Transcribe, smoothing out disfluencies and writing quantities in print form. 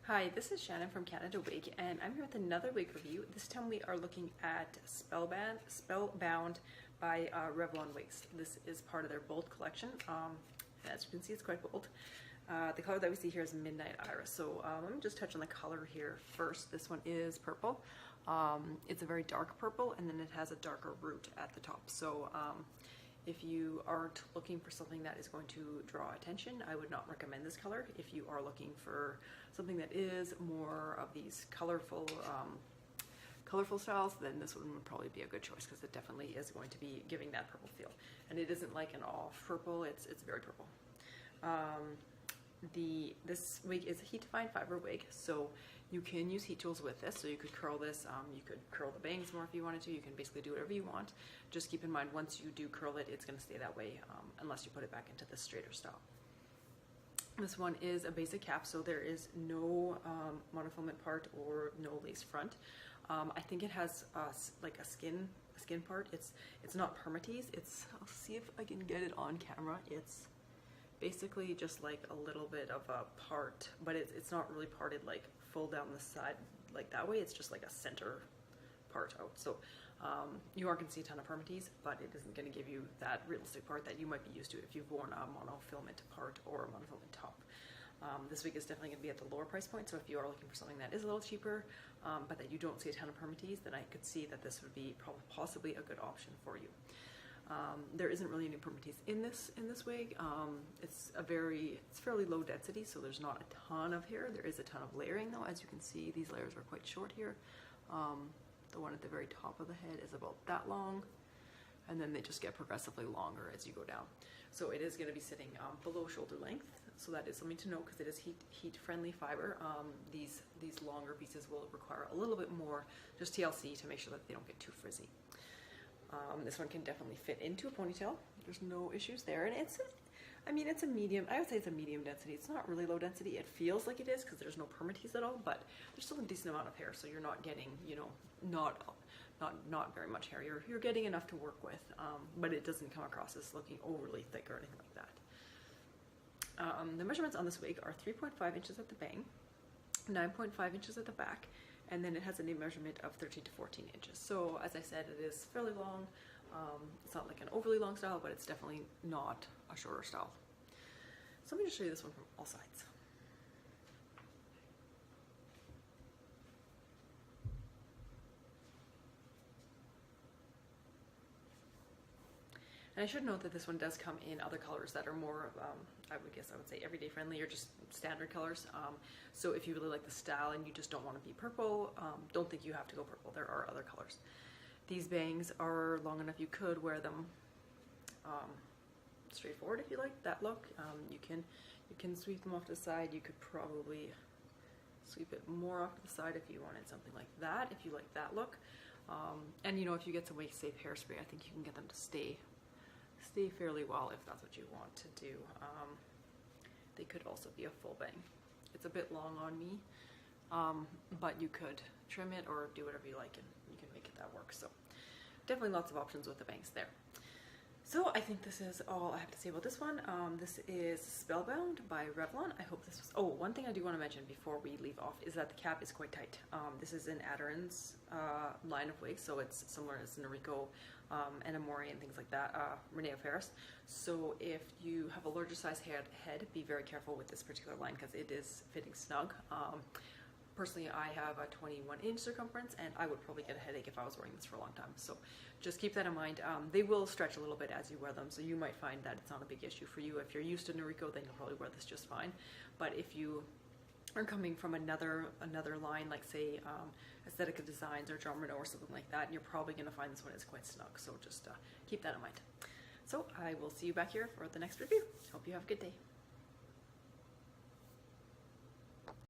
Hi, this is Shannon from Canada Wig, and I'm here with another wig review. This time we are looking at Spellbound by Revlon Wigs. This is part of their bold collection. As you can see, it's quite bold. The color that we see here is Midnight Iris. So let me just touch on the color here first. This one is purple. It's a very dark purple, and then it has a darker root at the top. So if you aren't looking for something that is going to draw attention, I would not recommend this color. If you are looking for something that is more of these colorful styles, then this one would probably be a good choice because it definitely is going to be giving that purple feel. And it isn't like an off purple, it's very purple. This wig is a heat defying fiber wig, so you can use heat tools with this. So you could curl this, you could curl the bangs more if you wanted to. You can basically do whatever you want. Just keep in mind, once you do curl it, it's going to stay that way unless you put it back into the straighter style. This one is a basic cap, so there is no monofilament part or no lace front. I think it has like a skin part. It's not permatease. I'll see if I can get it on camera. It's basically just like a little bit of a part, but it's not really parted like full down the side like that way. It's just like a center part out. So you aren't going to see a ton of permatease, but it isn't going to give you that realistic part that you might be used to if you've worn a monofilament part or a monofilament top. This wig is definitely going to be at the lower price point, so if you are looking for something that is a little cheaper, but that you don't see a ton of permatease, then I could see that this would be possibly a good option for you. There isn't really any permatease in this wig. It's fairly low density, so there's not a ton of hair. There is a ton of layering though. As you can see, these layers are quite short here. The one at the very top of the head is about that long, and then they just get progressively longer as you go down. So it is going to be sitting below shoulder length, so that is something to know because it is heat friendly fiber. These longer pieces will require a little bit more just TLC to make sure that they don't get too frizzy. This one can definitely fit into a ponytail. There's no issues there, and it's a medium. I would say it's a medium density. It's not really low density. It feels like it is because there's no permatease at all, but there's still a decent amount of hair, so you're not getting, not very much hair. You're getting enough to work with, but it doesn't come across as looking overly thick or anything like that. The measurements on this wig are 3.5 inches at the bang, 9.5 inches at the back, and then it has a knee measurement of 13 to 14 inches. So as I said, it is fairly long. It's not like an overly long style, but it's definitely not a shorter style. So let me just show you this one from all sides. And I should note that this one does come in other colors that are more, I would say everyday friendly or just standard colors. So if you really like the style and you just don't want to be purple, don't think you have to go purple. There are other colors. These bangs are long enough you could wear them straightforward if you like that look. You can sweep them off to the side. You could probably sweep it more off to the side if you wanted something like that, if you like that look. And if you get some waist safe hairspray, I think you can get them to stay fairly well if that's what you want to do. They could also be a full bang. It's a bit long on me, but you could trim it or do whatever you like and you can make it that work. So definitely lots of options with the bangs there. So I think this is all I have to say about this one. This is Spellbound by Revlon. I hope this was... Oh, one thing I do want to mention before we leave off is that the cap is quite tight. This is in Aderan's line of wigs, so it's similar as Noriko and Amori and things like that, Renee Ferris. So if you have a larger size head, be very careful with this particular line because it is fitting snug. Personally, I have a 21-inch circumference, and I would probably get a headache if I was wearing this for a long time. So just keep that in mind. They will stretch a little bit as you wear them, so you might find that it's not a big issue for you. If you're used to Noriko, then you'll probably wear this just fine. But if you are coming from another line, like say Aesthetica Designs or John Renault or something like that, you're probably going to find this one is quite snug. So just keep that in mind. So I will see you back here for the next review. Hope you have a good day.